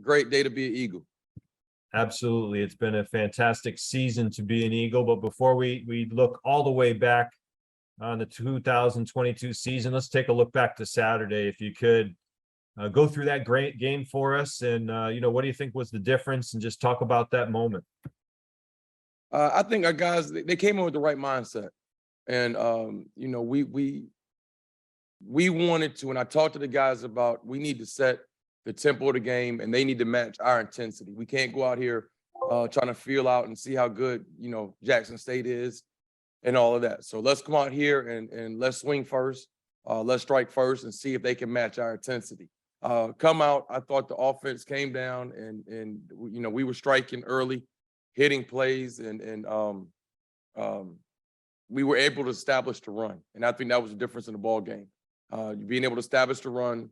great day to be an Eagle. Absolutely. It's been a fantastic season to be an Eagle. But before we look all the way back on the 2022 season, let's take a look back to Saturday. If you could go through that great game for us, and what do you think was the difference, and just talk about that moment. I think our guys, they came in with the right mindset. And, we wanted to, and I talked to the guys about, we need to set the tempo of the game, and they need to match our intensity. We can't go out here trying to feel out and see how good, Jackson State is and all of that. So let's come out here and let's swing first. Let's strike first and see if they can match our intensity. Come out, I thought the offense came down and we were striking early, hitting plays, and we were able to establish the run. And I think that was the difference in the ball game. Being able to establish the run,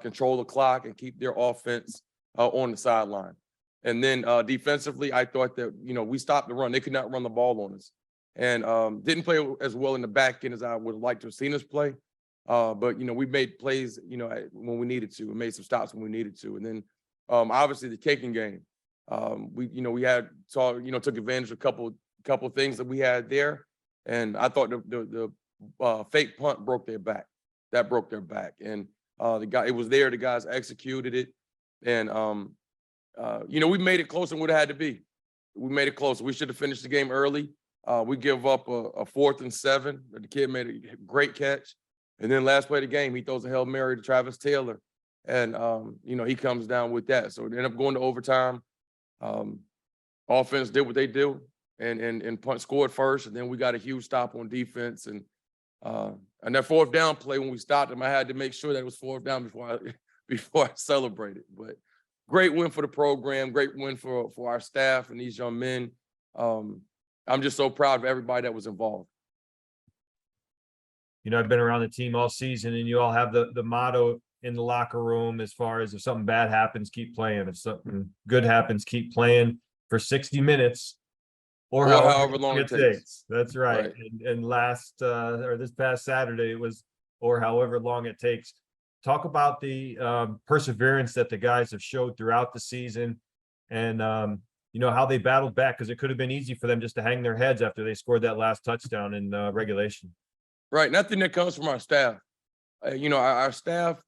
control the clock, and keep their offense on the sideline. And then defensively, I thought that, we stopped the run. They could not run the ball on us. And didn't play as well in the back end as I would like to have seen us play. But, we made plays, when we needed to. We made some stops when we needed to. And then, obviously, the kicking game. We took advantage of a couple things that we had there. And I thought the fake punt broke their back. That broke their back. And it was there. The guys executed it. And, we made it closer than what it had to be. We made it closer. We should have finished the game early. We give up a 4th and 7. The kid made a great catch. And then last play of the game, he throws a Hail Mary to Travis Taylor. And, he comes down with that. So it ended up going to overtime. Offense did what they do and punt scored first. And then we got a huge stop on defense. And that 4th down play, when we stopped them, I had to make sure that it was 4th down before I celebrated. But great win for the program, great win for our staff and these young men. I'm just so proud of everybody that was involved. I've been around the team all season, and you all have the motto in the locker room as far as if something bad happens, keep playing. If something good happens, keep playing for 60 minutes or however long it takes. That's right. And this past Saturday, it was or however long it takes. Talk about the perseverance that the guys have showed throughout the season, and how they battled back, because it could have been easy for them just to hang their heads after they scored that last touchdown in regulation. Right. Nothing that comes from our staff. Our staff,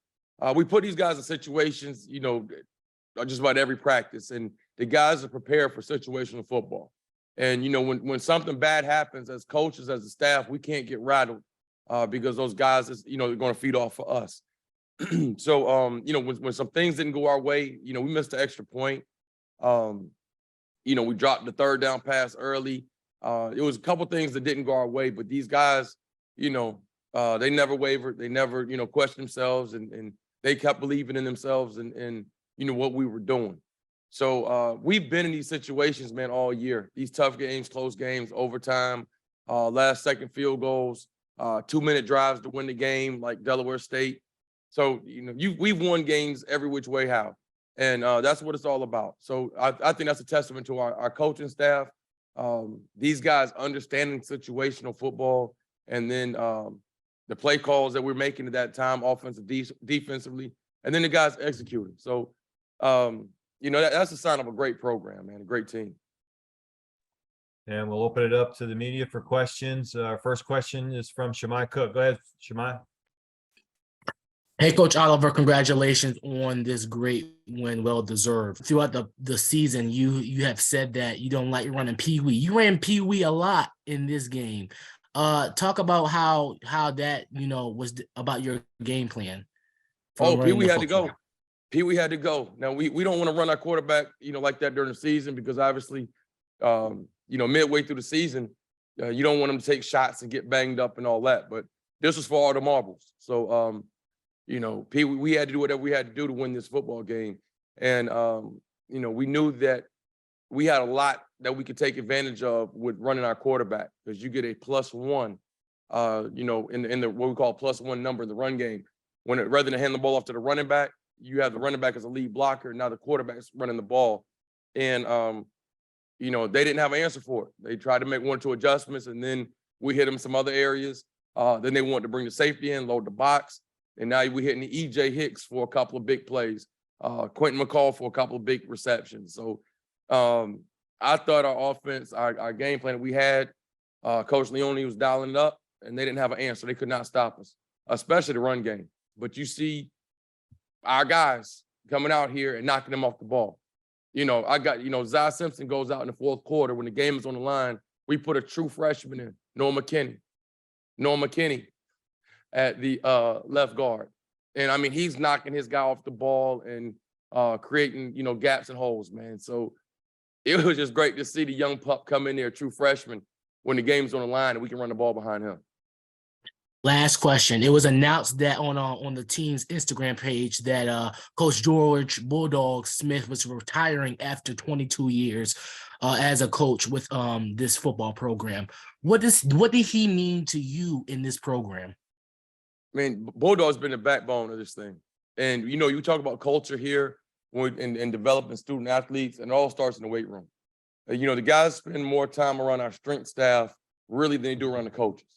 we put these guys in situations, just about every practice, and the guys are prepared for situational football. And, when something bad happens, as coaches, as a staff, we can't get rattled because those guys, they're going to feed off for us. So, when some things didn't go our way, we missed the extra point. We dropped the 3rd down pass early. It was a couple things that didn't go our way, but these guys, they never wavered. They never, questioned themselves, and they kept believing in themselves and what we were doing. So we've been in these situations, man, all year. These tough games, close games, overtime, last second field goals, 2-minute drives to win the game, like Delaware State. So, we've won games every which way how. And that's what it's all about. So I think that's a testament to our coaching staff. These guys understanding situational football, and then the play calls that we're making at that time, offensive, defensively, and then the guys executing. So, that's a sign of a great program, man, a great team. And we'll open it up to the media for questions. Our first question is from Shemai Cook. Go ahead, Shemai. Hey, Coach Oliver, congratulations on this great win, well-deserved. Throughout the season, you have said that you don't like running Pee-wee. You ran Pee-wee a lot in this game. Talk about how that, was about your game plan. Pee-wee had to go. Pee-wee had to go. Now, we don't want to run our quarterback, like that during the season, because obviously, midway through the season, you don't want him to take shots and get banged up and all that. But this was for all the marbles. So, Pee-wee, we had to do whatever we had to do to win this football game. And, we knew that we had a lot that we could take advantage of with running our quarterback, because you get a +1, in the what we call +1 number in the run game. Rather than hand the ball off to the running back, you have the running back as a lead blocker. Now the quarterback's running the ball. And, they didn't have an answer for it. They tried to make 1 or 2 adjustments, and then we hit them some other areas. Then they wanted to bring the safety in, load the box. And now we're hitting the E.J. Hicks for a couple of big plays. Quentin McCall for a couple of big receptions. So I thought our offense, our game plan that we had, Coach Leone was dialing it up, and they didn't have an answer. They could not stop us, especially the run game. But you see our guys coming out here and knocking them off the ball. Zai Simpson goes out in the fourth quarter when the game is on the line. We put a true freshman in, Noah McKinney at the left guard. And I mean, he's knocking his guy off the ball and creating, gaps and holes, man. So it was just great to see the young pup come in there, true freshman, when the game's on the line and we can run the ball behind him. Last question. It was announced that on the team's Instagram page that Coach George Bulldog Smith was retiring after 22 years as a coach with this football program. What did he mean to you in this program? I mean, Bulldog's been the backbone of this thing. And, you talk about culture here and developing student athletes, and it all starts in the weight room. The guys spend more time around our strength staff really than they do around the coaches.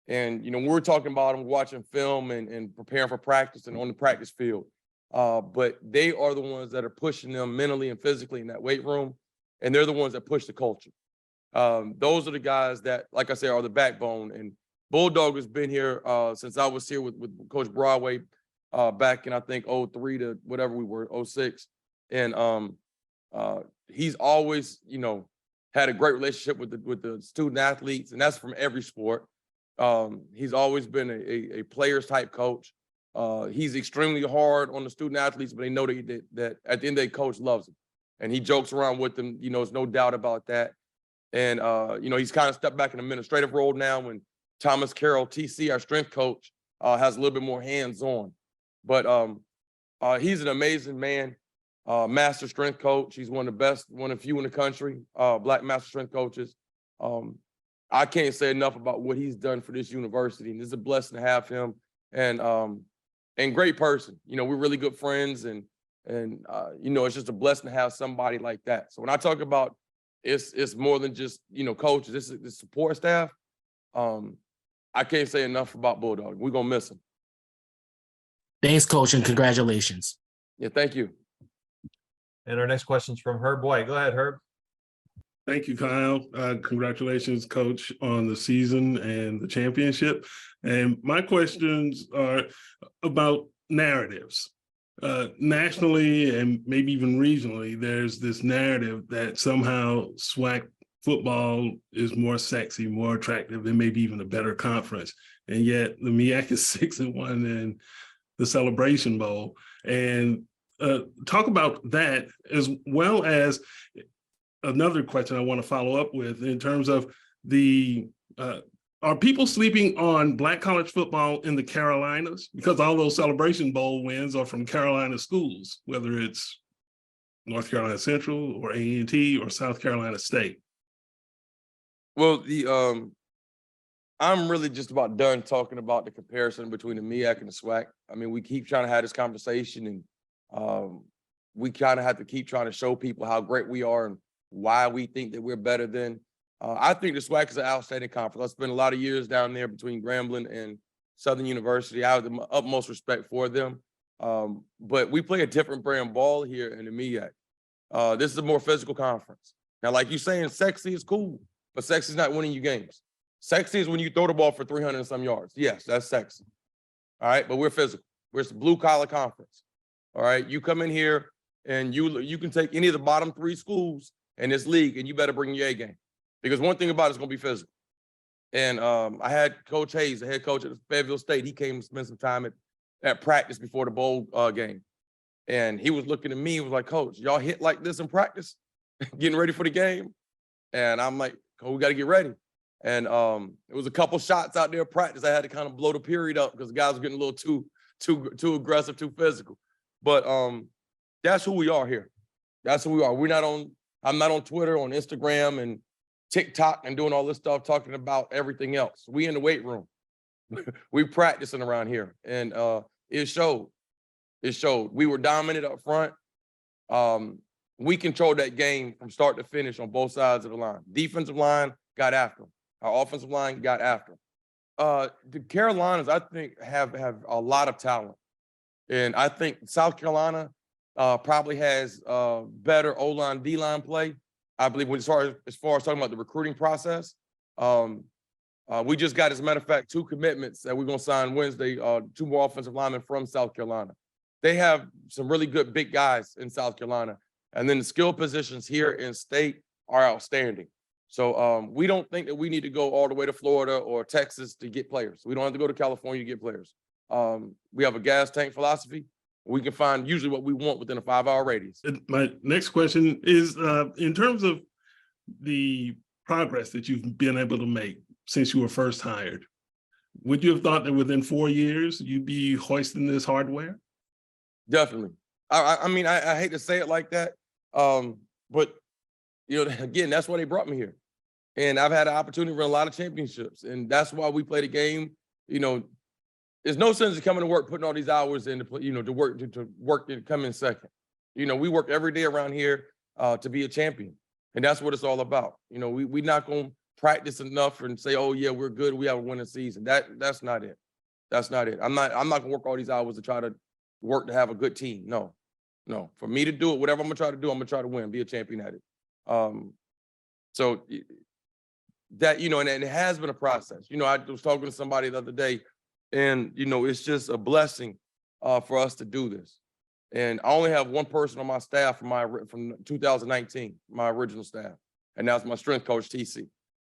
And, when we're talking about them, watching film and preparing for practice and on the practice field. But they are the ones that are pushing them mentally and physically in that weight room. And they're the ones that push the culture. Those are the guys that, like I said, are the backbone. And Bulldog has been here since I was here with Coach Broadway back in, I think, 03 to whatever we were, 06. And he's always, had a great relationship with the student athletes, and that's from every sport. He's always been a players type coach. He's extremely hard on the student athletes, but they know that at the end of the day, coach loves them. And he jokes around with them, there's no doubt about that. And, he's kind of stepped back in an administrative role now when Thomas Carroll, TC, our strength coach, has a little bit more hands-on. But he's an amazing man, master strength coach. He's one of the best, one of few in the country, Black master strength coaches. I can't say enough about what he's done for this university, and it's a blessing to have him. And great person. We're really good friends, and it's just a blessing to have somebody like that. So when I talk about it's more than just coaches, it's the support staff. I can't say enough about Bulldog. We're gonna miss him. Thanks, Coach, and congratulations. Yeah, thank you. And our next question is from Herb White. Go ahead, Herb. Thank you, Kyle. Congratulations, Coach, on the season and the championship. And my questions are about narratives. Nationally and maybe even regionally, there's this narrative that somehow SWAC football is more sexy, more attractive, and maybe even a better conference. And yet the MEAC is 6-1 in the Celebration Bowl. And talk about that, as well as another question I want to follow up with in terms of are people sleeping on Black college football in the Carolinas? Because all those Celebration Bowl wins are from Carolina schools, whether it's North Carolina Central or A&T or South Carolina State. Well, I'm really just about done talking about the comparison between the MEAC and the SWAC. I mean, we keep trying to have this conversation, and we kind of have to keep trying to show people how great we are and why we think that we're better than. I think the SWAC is an outstanding conference. I spent a lot of years down there between Grambling and Southern University. I have the utmost respect for them. But we play a different brand ball here in the MEAC. This is a more physical conference. Now, like you're saying, sexy is cool, but sexy is not winning you games. Sexy is when you throw the ball for 300 and some yards. Yes, that's sexy. All right, but we're physical. We're a blue-collar conference. All right, you come in here and you can take any of the bottom 3 schools in this league, and you better bring your A game. Because one thing about it's going to be physical. And I had Coach Hayes, the head coach at Fayetteville State. He came and spent some time at practice before the bowl game. And he was looking at me, he was like, Coach, y'all hit like this in practice, getting ready for the game? And I'm like, Coach, we got to get ready. And it was a couple shots out there in practice. I had to kind of blow the period up because the guys were getting a little too aggressive, too physical. But that's who we are here. That's who we are. I'm not on Twitter, on Instagram, and TikTok and doing all this stuff, talking about everything else. We in the weight room. We practicing around here. And it showed. It showed. We were dominant up front. We controlled that game from start to finish on both sides of the line. Defensive line got after them. Our offensive line got after them. The Carolinas, I think, have a lot of talent. And I think South Carolina probably has better O-line, D-line play. I believe as far as talking about the recruiting process, we just got, as a matter of fact, 2 commitments that we're going to sign Wednesday, 2 more offensive linemen from South Carolina. They have some really good big guys in South Carolina. And then the skill positions here in state are outstanding. So we don't think that we need to go all the way to Florida or Texas to get players. We don't have to go to California to get players. We have a gas tank philosophy. We can find usually what we want within a 5-hour radius. My next question is, in terms of the progress that you've been able to make since you were first hired, would you have thought that within 4 years you'd be hoisting this hardware? Definitely. I mean, I hate to say it like that, but you know, again, that's why they brought me here, and I've had an opportunity to run a lot of championships, and that's why we play the game. You know, there's no sense in coming to work, putting all these hours in to, you know, to work to come in second. You know, we work every day around here to be a champion, and that's what it's all about. You know, we're not going to practice enough and say, oh yeah, we're good, we have a winning season. That's not it. That's not it. I'm not gonna work all these hours to try to work to have a good team. No. For me to do it, whatever I'm gonna try to do, I'm gonna try to win, be a champion at it. So that, you know, and it has been a process. You know, I was talking to somebody the other day, and you know, it's just a blessing for us to do this. And I only have one person on my staff from 2019, my original staff, and that's my strength coach, TC.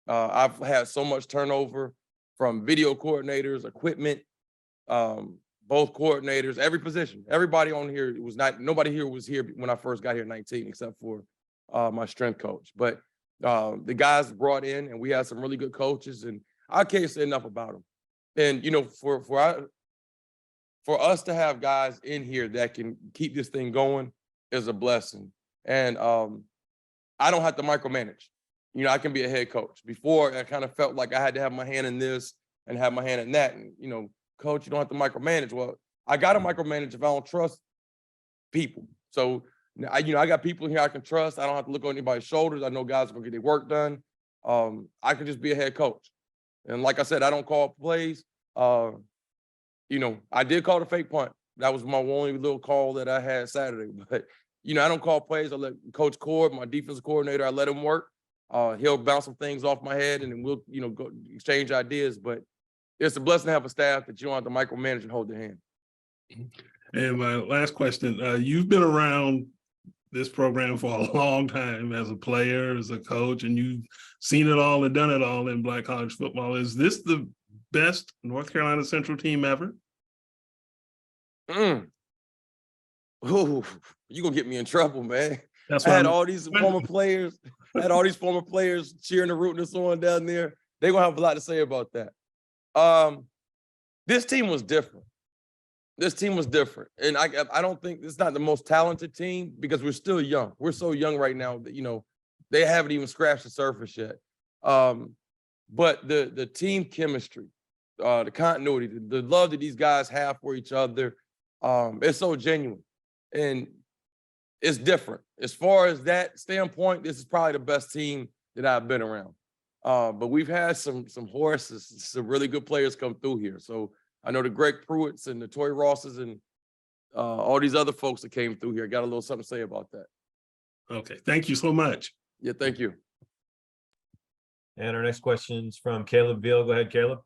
I've had so much turnover from video coordinators, equipment, both coordinators, every position. Everybody on here nobody here was here when I first got here in 19, except for my strength coach. But the guys brought in, and we had some really good coaches, and I can't say enough about them. And you know, for us to have guys in here that can keep this thing going is a blessing. And I don't have to micromanage. You know, I can be a head coach. Before, I kind of felt like I had to have my hand in this and have my hand in that. And, you know, coach, you don't have to micromanage. Well, I got to micromanage if I don't trust people. So, I got people here I can trust. I don't have to look on anybody's shoulders. I know guys are going to get their work done. I can just be a head coach. And like I said, I don't call plays. You know, I did call the fake punt. That was my only little call that I had Saturday. But, you know, I don't call plays. I let Coach Cord, my defensive coordinator, I let him work. He'll bounce some things off my head, and then we'll, you know, go exchange ideas. But it's a blessing to have a staff that you don't have to micromanage and hold their hand. And my last question, you've been around this program for a long time as a player, as a coach, and you've seen it all and done it all in Black college football. Is this the best North Carolina Central team ever? Ooh, you're going to get me in trouble, man. That's I had all these former players. I had all these former players cheering and rooting us on down there. They're going to have a lot to say about that. This team was different. And I don't think it's not the most talented team because we're still young. We're so young right now that, you know, they haven't even scratched the surface yet. But the team chemistry, the continuity, the love that these guys have for each other, it's so genuine. And it's different. As far as that standpoint, this is probably the best team that I've been around. But we've had some horses, some really good players come through here. So I know the Greg Pruitts and the Toy Rosses and all these other folks that came through here. Got a little something to say about that. Okay, thank you so much. Yeah, thank you. And our next question is from Caleb Veal. Go ahead, Caleb.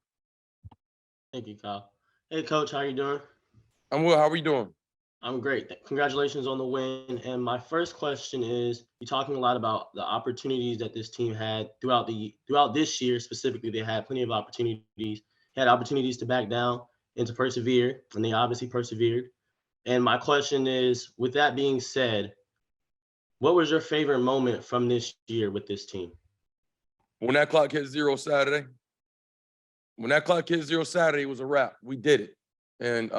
Thank you, Kyle. Hey, Coach, how you doing? I'm well. How are you doing? I'm great. Congratulations on the win. And my first question is, you're talking a lot about the opportunities that this team had throughout this year. Specifically, they had plenty of opportunities. Had opportunities to back down and to persevere, and they obviously persevered. And my question is, with that being said, what was your favorite moment from this year with this team? When that clock hit zero Saturday, it was a wrap. We did it. And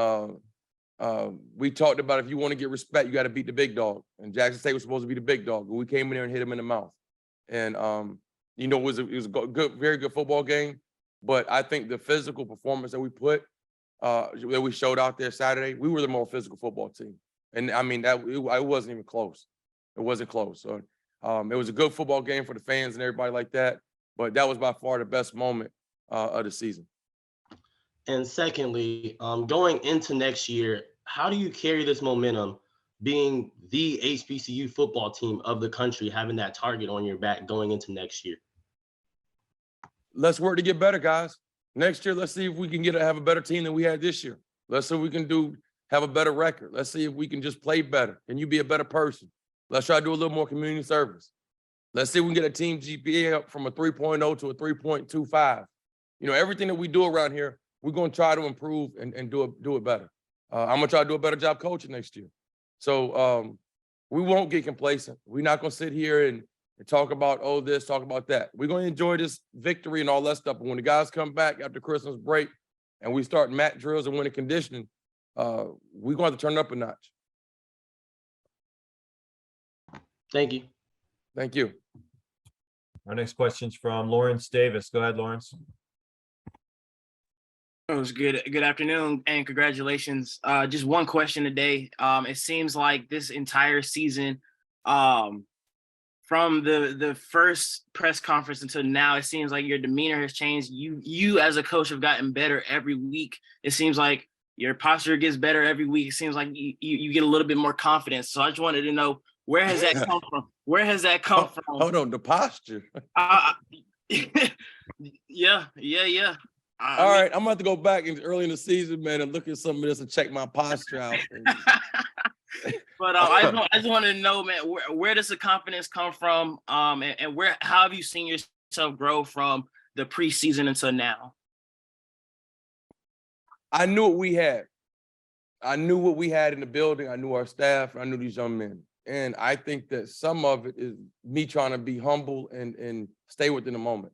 we talked about if you want to get respect, you got to beat the big dog. And Jackson State was supposed to be the big dog, but we came in there and hit him in the mouth. And you know, it was a good, very good football game. But I think the physical performance that we that we showed out there Saturday, we were the more physical football team. And I mean, it wasn't even close. It wasn't close. So it was a good football game for the fans and everybody like that. But that was by far the best moment of the season. And secondly, going into next year, how do you carry this momentum being the HBCU football team of the country, having that target on your back going into next year? Let's work to get better, guys. Next year, let's see if we can have a better team than we had this year. Let's see if we can have a better record. Let's see if we can just play better. Can you be a better person? Let's try to do a little more community service. Let's see if we can get a team GPA up from a 3.0 to a 3.25. You know, everything that we do around here, we're going to try to improve and do it better. I'm going to try to do a better job coaching next year. So we won't get complacent. We're not going to sit here and talk about, oh, this, talk about that. We're going to enjoy this victory and all that stuff. But when the guys come back after Christmas break and we start mat drills and winning conditioning, we're going to turn it up a notch. Thank you. Thank you. Our next question's from Lawrence Davis. Go ahead, Lawrence. It was good. Good afternoon and congratulations. Just one question today. It seems like this entire season, from the first press conference until now, it seems like your demeanor has changed. You as a coach have gotten better every week. It seems like your posture gets better every week. It seems like you get a little bit more confidence. So I just wanted to know, where has that come from? Where has that come from? Hold on, the posture. Yeah. All right, I'm about to go back early in the season, man, and look at some of this and check my posture out. But I just want to know, man, where does the confidence come from? And how have you seen yourself grow from the preseason until now? I knew what we had. I knew what we had in the building. I knew our staff. I knew these young men. And I think that some of it is me trying to be humble and stay within the moment.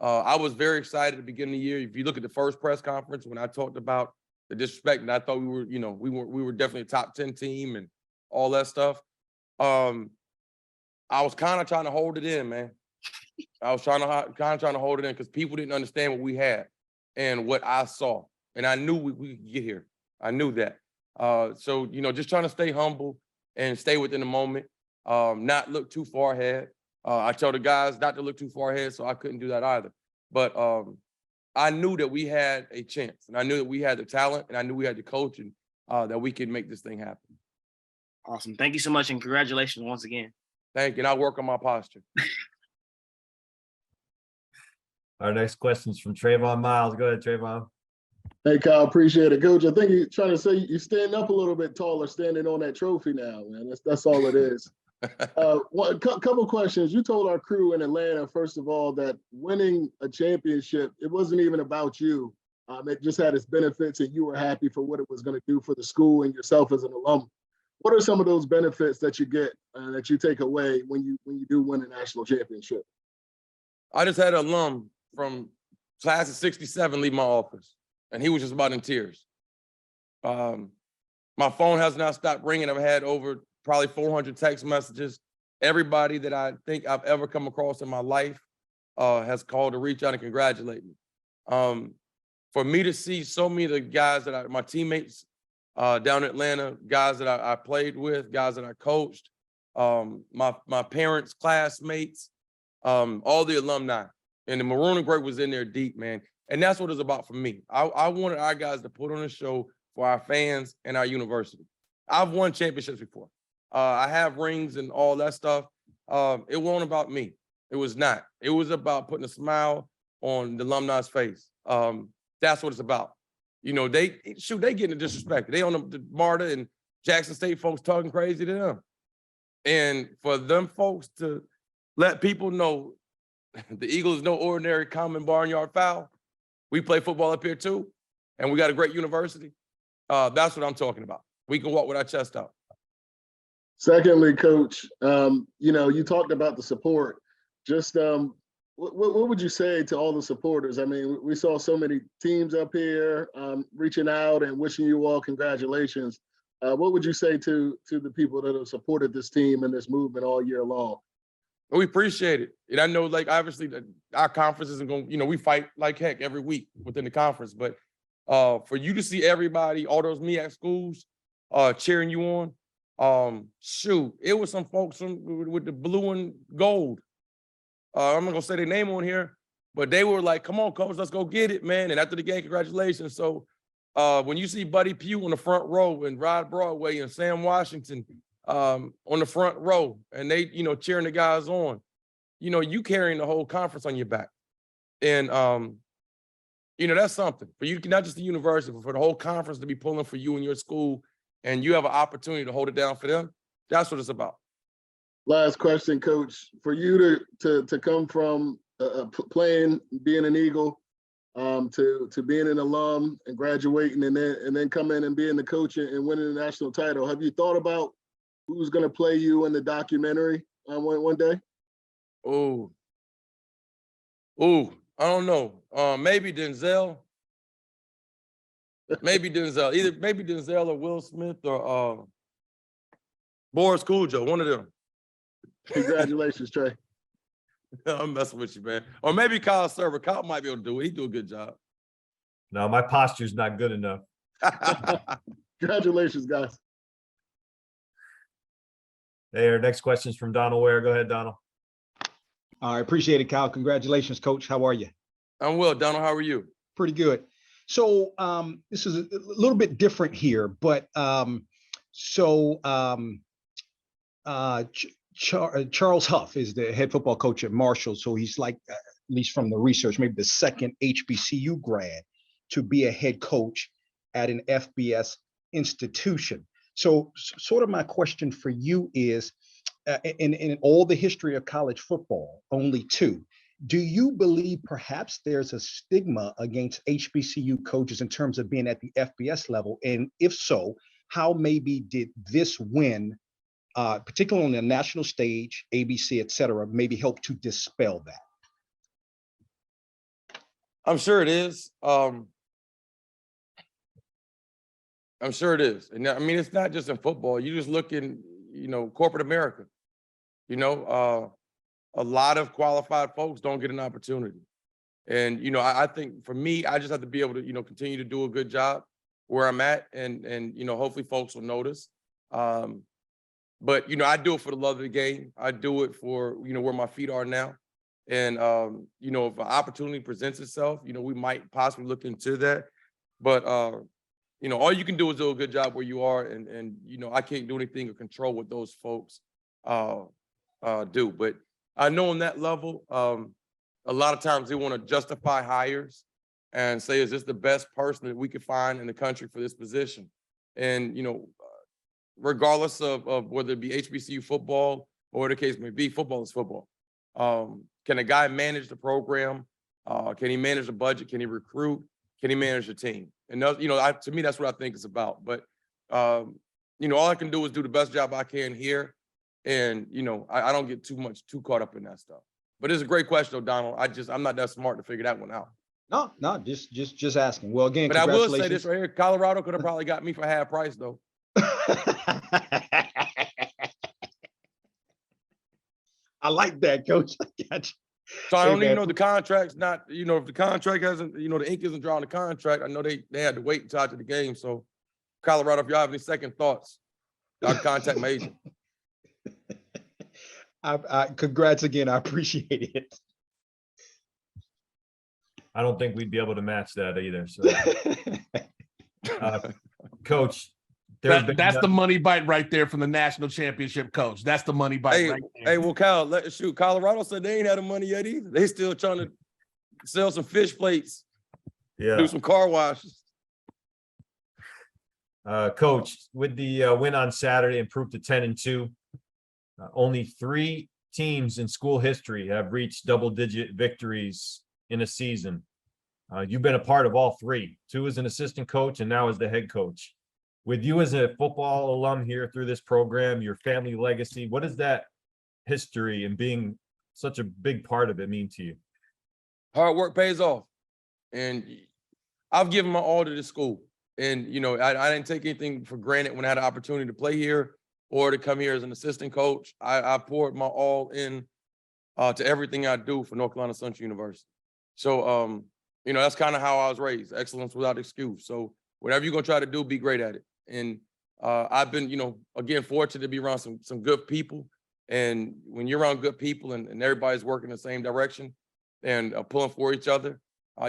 I was very excited at the beginning of the year. If you look at the first press conference, when I talked about the disrespect, and I thought we were definitely a top 10 team and all that stuff. I was kind of trying to hold it in, man. I was trying to hold it in because people didn't understand what we had and what I saw. And I knew we could get here. I knew that. So, just trying to stay humble and stay within the moment, not look too far ahead. I tell the guys not to look too far ahead, so I couldn't do that either. But I knew that we had a chance, and I knew that we had the talent, and I knew we had the coaching that we could make this thing happen. Awesome. Thank you so much, and congratulations once again. Thank you, and I'll work on my posture. Our next question's from Trayvon Miles. Go ahead, Trayvon. Hey, Kyle, appreciate it. Coach, I think you're trying to say you stand up a little bit taller standing on that trophy now, man. That's all it is. Couple questions. You told our crew in Atlanta, first of all, that winning a championship, it wasn't even about you. It just had its benefits, and you were happy for what it was going to do for the school and yourself as an alum. What are some of those benefits that you get that you take away when you do win a national championship? I just had an alum from class of 67 leave my office, and he was just about in tears. My phone has not stopped ringing. I've had over probably 400 text messages. Everybody that I think I've ever come across in my life has called to reach out and congratulate me. For me to see so many of the guys my teammates down in Atlanta, guys that I played with, guys that I coached, my parents, classmates, all the alumni, and the Maroon and Gray was in there deep, man. And that's what it's about for me. I wanted our guys to put on a show for our fans and our university. I've won championships before. I have rings and all that stuff. It wasn't about me. It was not. It was about putting a smile on the alumni's face. That's what it's about. They getting disrespected. They on the MARTA and Jackson State folks talking crazy to them. And for them folks to let people know the Eagles is no ordinary common barnyard foul. We play football up here too, and we got a great university. That's what I'm talking about. We can walk with our chest out. Secondly, Coach, you talked about the support. Just what would you say to all the supporters? I mean, we saw so many teams up here reaching out and wishing you all congratulations. What would you say to the people that have supported this team and this movement all year long? We appreciate it. And I know, obviously, our conference isn't going, we fight like heck every week within the conference. But for you to see everybody, all those MEAC schools cheering you on, it was some folks with the blue and gold. I'm not going to say their name on here, but they were like, come on, coach, let's go get it, man. And after the game, congratulations. So when you see Buddy Pugh on the front row and Rod Broadway and Sam Washington on the front row, and they, cheering the guys on, you carrying the whole conference on your back. And, that's something for you, not just the university, but for the whole conference to be pulling for you and your school, and you have an opportunity to hold it down for them. That's what it's about. Last question, Coach. For you to come from playing, being an Eagle, to being an alum and graduating, and then come in and being the coach and winning the national title, have you thought about who's going to play you in the documentary one day? Oh, I don't know. Maybe Denzel. Maybe Denzel. Maybe Denzel or Will Smith or Boris Cujo, one of them. Congratulations, Trey. I'm messing with you, man. Or maybe Kyle Server. Kyle might be able to do it. He do a good job. No, my posture's not good enough. Congratulations, guys. Hey, our next question is from Donald Ware. Go ahead, Donald. I appreciate it, Kyle. Congratulations, Coach. How are you? I'm well, Donald. How are you? Pretty good. So this is a little bit different here, but Charles Huff is the head football coach at Marshall. So he's like, at least from the research, maybe the second HBCU grad to be a head coach at an FBS institution. So sort of my question for you is, in all the history of college football, only two, do you believe perhaps there's a stigma against HBCU coaches in terms of being at the FBS level? And if so, how maybe did this win, particularly on the national stage, ABC, et cetera, maybe help to dispel that? I'm sure it is. I'm sure it is. And I mean, it's not just in football. You just look in, corporate America. A lot of qualified folks don't get an opportunity. And, I think for me, I just have to be able to, continue to do a good job where I'm at, and hopefully folks will notice. But, I do it for the love of the game. I do it for, where my feet are now. And, if an opportunity presents itself, we might possibly look into that. But, all you can do is do a good job where you are. And I can't do anything or control what those folks do. But I know on that level, a lot of times they want to justify hires and say, is this the best person that we could find in the country for this position? And, regardless of whether it be HBCU football or the case may be, football is football. Can a guy manage the program? Can he manage the budget? Can he recruit? Can he manage the team? And, to me, that's what I think it's about. But, all I can do is do the best job I can here. And, I don't get too caught up in that stuff. But it's a great question, Donald. I'm not that smart to figure that one out. No, just asking. Well, again, but I will say this right here. Colorado could have probably got me for half price, though. I like that, Coach. I got you. So I don't even know the contract's not, if the contract hasn't, the ink isn't drawn the contract. I know they had to wait until after the game. So Colorado, if y'all have any second thoughts, y'all can contact my agent. Congrats again. I appreciate it. I don't think we'd be able to match that either. So, Coach, that's the money bite right there from the national championship coach. That's the money bite right there. Hey, well, Kyle, Colorado said they ain't had the money yet either. They still trying to sell some fish plates. Yeah. Do some car washes. Coach, with the win on Saturday, improved to 10-2. Only 3 teams in school history have reached double-digit victories in a season. You've been a part of all 3, 2 as an assistant coach and now as the head coach. With you as a football alum here through this program, your family legacy, what does that history and being such a big part of it mean to you? Hard work pays off. And I've given my all to this school. And, I didn't take anything for granted when I had an opportunity to play here or to come here as an assistant coach. I poured my all in to everything I do for North Carolina Central University. So, that's kind of how I was raised, excellence without excuse. So whatever you're going to try to do, be great at it. And I've been, again, fortunate to be around some good people. And when you're around good people and everybody's working the same direction and pulling for each other,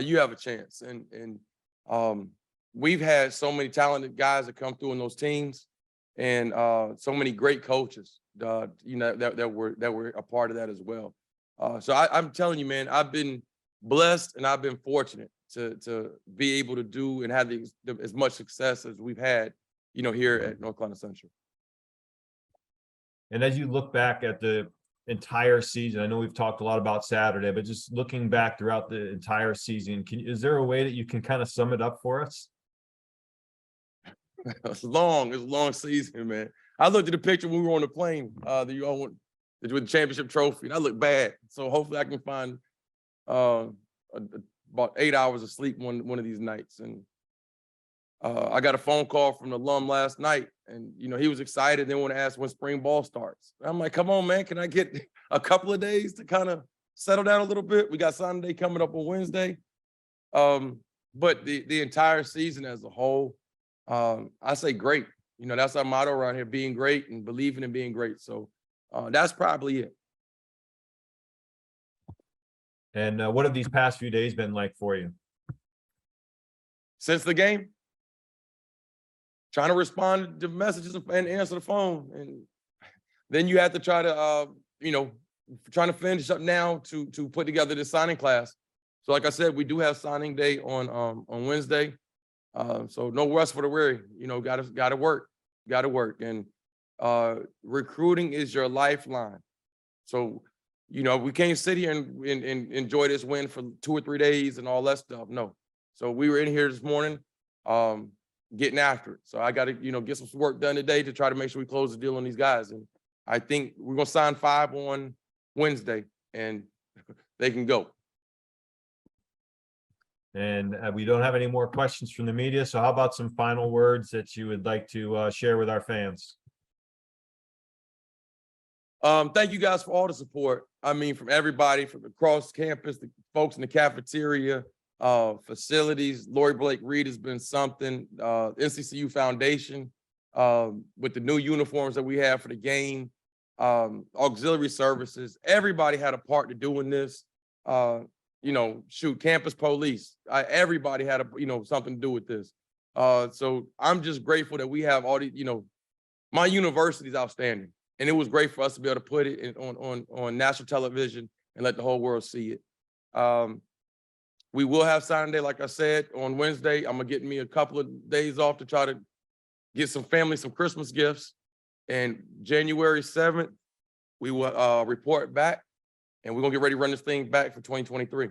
you have a chance. And we've had so many talented guys that come through in those teams, and so many great coaches, you know, that were a part of that as well. So I'm telling you, man, I've been blessed and I've been fortunate to be able to do and have as much success as we've had, you know, here at North Carolina Central. And as you look back at the entire season, I know we've talked a lot about Saturday, but just looking back throughout the entire season, is there a way that you can kind of sum it up for us? It's a long season, man. I looked at the picture when we were on the plane, with the championship trophy, and I look bad. So hopefully I can find about 8 hours of sleep one of these nights. And I got a phone call from the alum last night, and you know, he was excited. They want to ask when spring ball starts. I'm like, come on, man, can I get a couple of days to kind of settle down a little bit? We got signing day coming up on Wednesday. But the entire season as a whole, I say great. You know, that's our motto around here, being great and believing in being great. So that's probably it. And what have these past few days been like for you? Since the game, trying to respond to messages and answer the phone. And then you have to try to, you know, trying to finish up now to put together this signing class. So like I said, we do have signing day on Wednesday. So no rest for the weary, you know, gotta work. And recruiting is your lifeline. So, you know, we can't sit here and enjoy this win for 2 or 3 days and all that stuff. No. So we were in here this morning, getting after it. So I got to, you know, get some work done today to try to make sure we close the deal on these guys. And I think we're going to sign 5 on Wednesday and they can go. And we don't have any more questions from the media. So how about some final words that you would like to share with our fans? Thank you guys for all the support. I mean, from everybody, from across campus, the folks in the cafeteria, facilities. Lori Blake Reed has been something. NCCU Foundation, with the new uniforms that we have for the game, auxiliary services. Everybody had a part to doing this. You know, shoot, campus police. Everybody had something to do with this. So I'm just grateful that we have all these. You know, my university is outstanding. And it was great for us to be able to put it on national television and let the whole world see it. We will have signing day, like I said, on Wednesday. I'm gonna get me a couple of days off to try to get some family some Christmas gifts. And January 7th, we will report back, and we're gonna get ready to run this thing back for 2023.